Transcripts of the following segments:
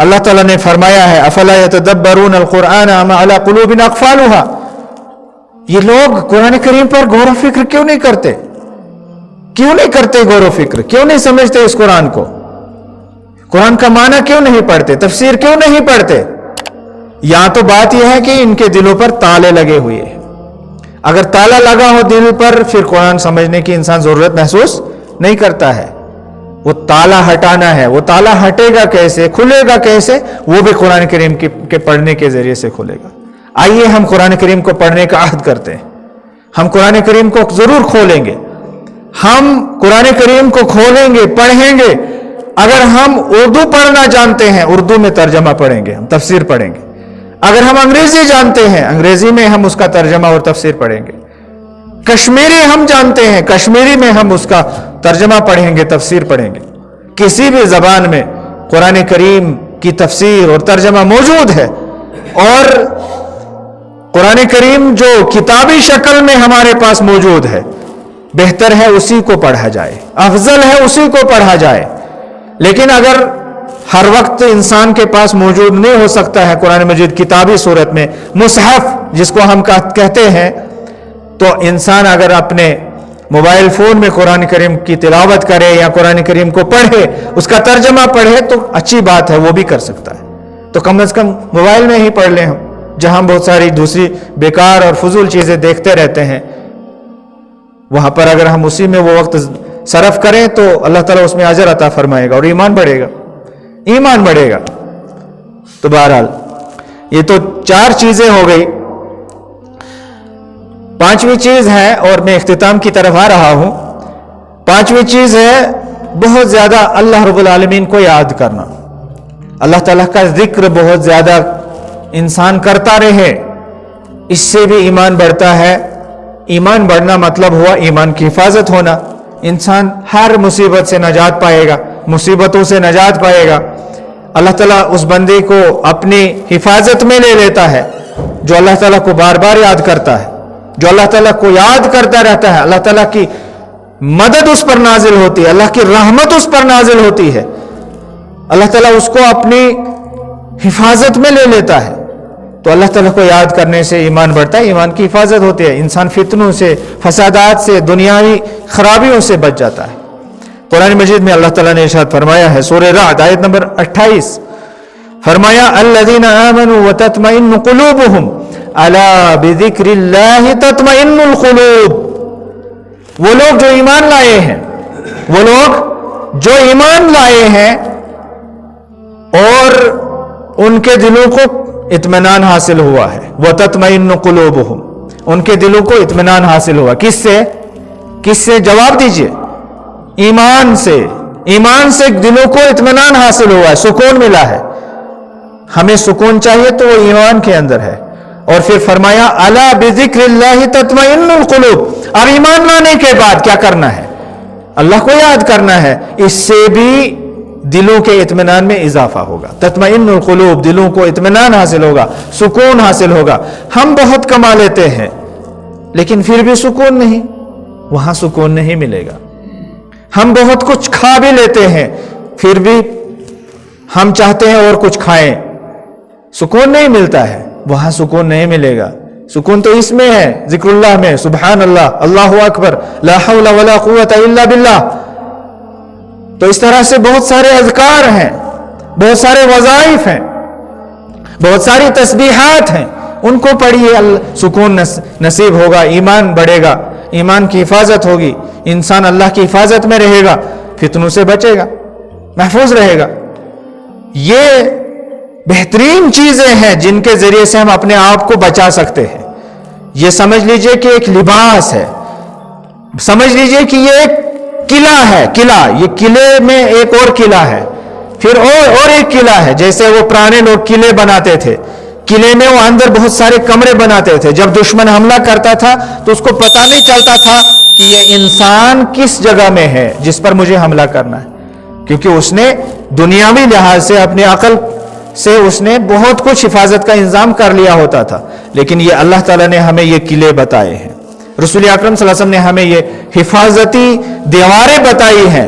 اللہ تعالیٰ نے فرمایا ہے افلا یتدبرون القرآن ام علی قلوب اقفالها، یہ لوگ قرآن کریم پر غور و فکر کیوں نہیں کرتے؟ کیوں نہیں کرتے غور و فکر؟ کیوں نہیں سمجھتے اس قرآن کو؟ قرآن کا معنی کیوں نہیں پڑھتے؟ تفسیر کیوں نہیں پڑھتے؟ یہاں تو بات یہ ہے کہ ان کے دلوں پر تالے لگے ہوئے ہیں۔ اگر تالا لگا ہو دل پر، پھر قرآن سمجھنے کی انسان ضرورت محسوس نہیں کرتا ہے۔ وہ تالا ہٹانا ہے، وہ تالا ہٹے گا کیسے، کھلے گا کیسے؟ وہ بھی قرآن کریم کے پڑھنے کے ذریعے سے کھلے گا۔ آئیے ہم قرآن کریم کو پڑھنے کا عہد کرتے ہیں، ہم قرآن کریم کو ضرور کھولیں گے، ہم قرآن کریم کو کھولیں گے، پڑھیں گے۔ اگر ہم اردو پڑھنا جانتے ہیں، اردو میں ترجمہ پڑھیں گے، ہم تفسیر پڑھیں گے۔ اگر ہم انگریزی جانتے ہیں، انگریزی میں ہم اس کا ترجمہ اور تفسیر پڑھیں گے۔ کشمیری ہم جانتے ہیں، کشمیری میں ہم اس کا ترجمہ پڑھیں گے، تفسیر پڑھیں گے۔ کسی بھی زبان میں قرآن کریم کی تفسیر اور ترجمہ موجود ہے، اور قرآن کریم جو کتابی شکل میں ہمارے پاس موجود ہے، بہتر ہے اسی کو پڑھا جائے، افضل ہے اسی کو پڑھا جائے۔ لیکن اگر ہر وقت انسان کے پاس موجود نہیں ہو سکتا ہے قرآن مجید کتابی صورت میں، مصحف جس کو ہم کہتے ہیں، تو انسان اگر اپنے موبائل فون میں قرآن کریم کی تلاوت کرے یا قرآن کریم کو پڑھے، اس کا ترجمہ پڑھے تو اچھی بات ہے، وہ بھی کر سکتا ہے۔ تو کم از کم موبائل میں ہی پڑھ لیں ہم، جہاں بہت ساری دوسری بیکار اور فضول چیزیں دیکھتے رہتے ہیں، وہاں پر اگر ہم اسی میں وہ وقت صرف کریں تو اللہ تعالیٰ اس میں اجر عطا فرمائے گا اور ایمان بڑھے گا، ایمان بڑھے گا۔ تو بہرحال یہ تو 4 چیزیں ہو گئی۔ 5ویں چیز ہے، اور میں اختتام کی طرف آ رہا ہوں، 5ویں چیز ہے بہت زیادہ اللہ رب العالمین کو یاد کرنا۔ اللہ تعالیٰ کا ذکر بہت زیادہ انسان کرتا رہے، اس سے بھی ایمان بڑھتا ہے۔ ایمان بڑھنا مطلب ہوا ایمان کی حفاظت ہونا۔ انسان ہر مصیبت سے نجات پائے گا، مصیبتوں سے نجات پائے گا۔ اللہ تعالیٰ اس بندے کو اپنی حفاظت میں لے لیتا ہے جو اللہ تعالیٰ کو بار بار یاد کرتا ہے، جو اللہ تعالیٰ کو یاد کرتا رہتا ہے۔ اللہ تعالیٰ کی مدد اس پر نازل ہوتی ہے، اللہ کی رحمت اس پر نازل ہوتی ہے، اللہ تعالیٰ اس کو اپنی حفاظت میں لے لیتا ہے۔ تو اللہ تعالیٰ کو یاد کرنے سے ایمان بڑھتا ہے، ایمان کی حفاظت ہوتی ہے، انسان فتنوں سے، فسادات سے، دنیاوی خرابیوں سے بچ جاتا ہے۔ قرآن مجید میں اللہ تعالیٰ نے ارشاد فرمایا ہے، سورہ رعد آیت نمبر 28، فرمایا الذین آمنوا وتطمئن قلوبهم الا بذکر اللہ تطمئن القلوب۔ وہ لوگ جو ایمان لائے ہیں، وہ لوگ جو ایمان لائے ہیں اور ان کے دلوں کو اطمینان حاصل ہوا ہے، وتطمئن قلوبهم، ان کے دلوں کو اطمینان حاصل ہوا۔ کس سے؟ کس سے؟ جواب دیجئے۔ ایمان سے۔ ایمان سے دلوں کو اطمینان حاصل ہوا ہے، سکون ملا ہے۔ ہمیں سکون چاہیے تو وہ ایمان کے اندر ہے۔ اور پھر فرمایا الا بذکر اللہ تطمئن القلوب۔ اب ایمان لانے کے بعد کیا کرنا ہے؟ اللہ کو یاد کرنا ہے، اس سے بھی دلوں کے اطمینان میں اضافہ ہوگا۔ تطمئن القلوب، دلوں کو اطمینان حاصل ہوگا، سکون حاصل ہوگا۔ ہم بہت کما لیتے ہیں لیکن پھر بھی سکون نہیں، وہاں سکون نہیں ملے گا۔ ہم بہت کچھ کھا بھی لیتے ہیں پھر بھی ہم چاہتے ہیں اور کچھ کھائیں، سکون نہیں ملتا ہے، وہاں سکون نہیں ملے گا۔ سکون تو اس میں ہے، ذکر اللہ میں، سبحان اللہ، اللہ اکبر، لا حول ولا قوت الا باللہ۔ تو اس طرح سے بہت سارے اذکار ہیں، بہت سارے وظائف ہیں، بہت ساری تسبیحات ہیں، ان کو پڑھیے، سکون نصیب ہوگا، ایمان بڑھے گا، ایمان کی حفاظت ہوگی، انسان اللہ کی حفاظت میں رہے گا، فتنوں سے بچے گا، محفوظ رہے گا۔ یہ بہترین چیزیں ہیں جن کے ذریعے سے ہم اپنے آپ کو بچا سکتے ہیں۔ یہ سمجھ لیجئے کہ ایک لباس ہے، سمجھ لیجئے کہ یہ ایک قلعہ ہے، قلعہ، یہ قلعے میں ایک اور قلعہ ہے، پھر اور ایک قلعہ ہے۔ جیسے وہ پرانے لوگ قلعے بناتے تھے، قلعے میں وہ اندر بہت سارے کمرے بناتے تھے، جب دشمن حملہ کرتا تھا تو اس کو پتہ نہیں چلتا تھا کہ یہ انسان کس جگہ میں ہے جس پر مجھے حملہ کرنا ہے، کیونکہ اس نے دنیاوی لحاظ سے اپنی عقل سے اس نے بہت کچھ حفاظت کا انتظام کر لیا ہوتا تھا۔ لیکن یہ اللہ تعالیٰ نے ہمیں یہ قلعے بتائے ہیں، رسول اکرم صلی اللہ علیہ وسلم نے ہمیں یہ حفاظتی دیواریں بتائی ہیں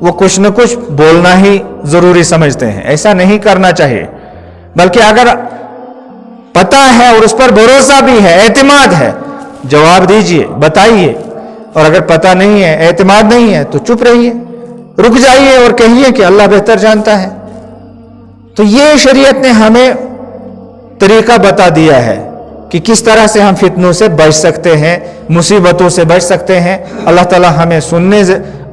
وہ کچھ نہ کچھ بولنا ہی ضروری سمجھتے ہیں. ایسا نہیں کرنا چاہیے، بلکہ اگر پتہ ہے اور اس پر بھروسہ بھی ہے، اعتماد ہے، جواب دیجئے، بتائیے. اور اگر پتہ نہیں ہے، اعتماد نہیں ہے تو چپ رہیے، رک جائیے اور کہیے کہ اللہ بہتر جانتا ہے. تو یہ شریعت نے ہمیں طریقہ بتا دیا ہے کہ کس طرح سے ہم فتنوں سے بچ سکتے ہیں، مصیبتوں سے بچ سکتے ہیں. اللہ تعالی ہمیں سننے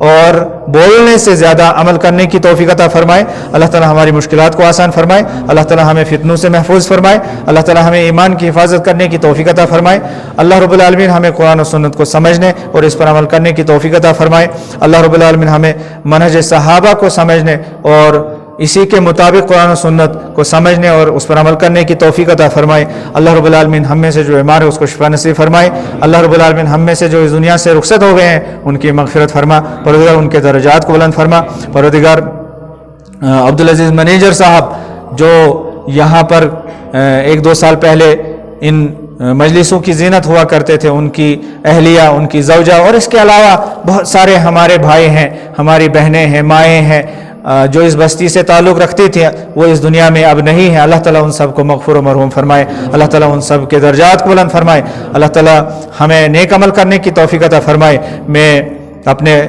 اور بولنے سے زیادہ عمل کرنے کی توفیق عطا فرمائے. اللہ تعالی ہماری مشکلات کو آسان فرمائے. اللہ تعالی ہمیں فتنوں سے محفوظ فرمائے. اللہ تعالی ہمیں ایمان کی حفاظت کرنے کی توفیق عطا فرمائے. اللہ رب العالمین ہمیں قرآن و سنت کو سمجھنے اور اس پر عمل کرنے کی توفیق عطا فرمائے. اللہ رب العالمین ہمیں منہج صحابہ کو سمجھنے اور اسی کے مطابق قرآن و سنت کو سمجھنے اور اس پر عمل کرنے کی توفیق عطا فرمائے. اللہ رب العالمین ہم میں سے جو بیمار ہے اس کو شفا نصیب فرمائے. اللہ رب العالمین ہم میں سے جو اس دنیا سے رخصت ہو گئے ہیں ان کی مغفرت فرما. پروردگار ان کے درجات کو بلند فرما. پروردگار عبدالعزیز منیجر صاحب جو یہاں پر 1-2 سال پہلے ان مجلسوں کی زینت ہوا کرتے تھے، ان کی اہلیہ، ان کی زوجہ اور اس کے علاوہ بہت سارے ہمارے بھائی ہیں، ہماری بہنیں ہیں، مائیں ہیں جو اس بستی سے تعلق رکھتی تھی، وہ اس دنیا میں اب نہیں ہیں. اللہ تعالیٰ ان سب کو مغفور و مرحوم فرمائے. اللہ تعالیٰ ان سب کے درجات کو بلند فرمائے. اللہ تعالیٰ ہمیں نیک عمل کرنے کی توفیق عطا فرمائے. میں اپنے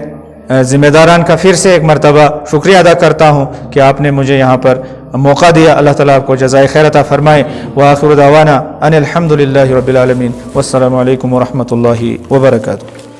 ذمہ داران کا پھر سے ایک مرتبہ شکریہ ادا کرتا ہوں کہ آپ نے مجھے یہاں پر موقع دیا. اللہ تعالیٰ آپ کو جزائے خیر عطا فرمائے. وآخر دعوانا ان الحمد للہ رب العالمین. والسلام علیکم ورحمۃ اللہ وبرکاتہ.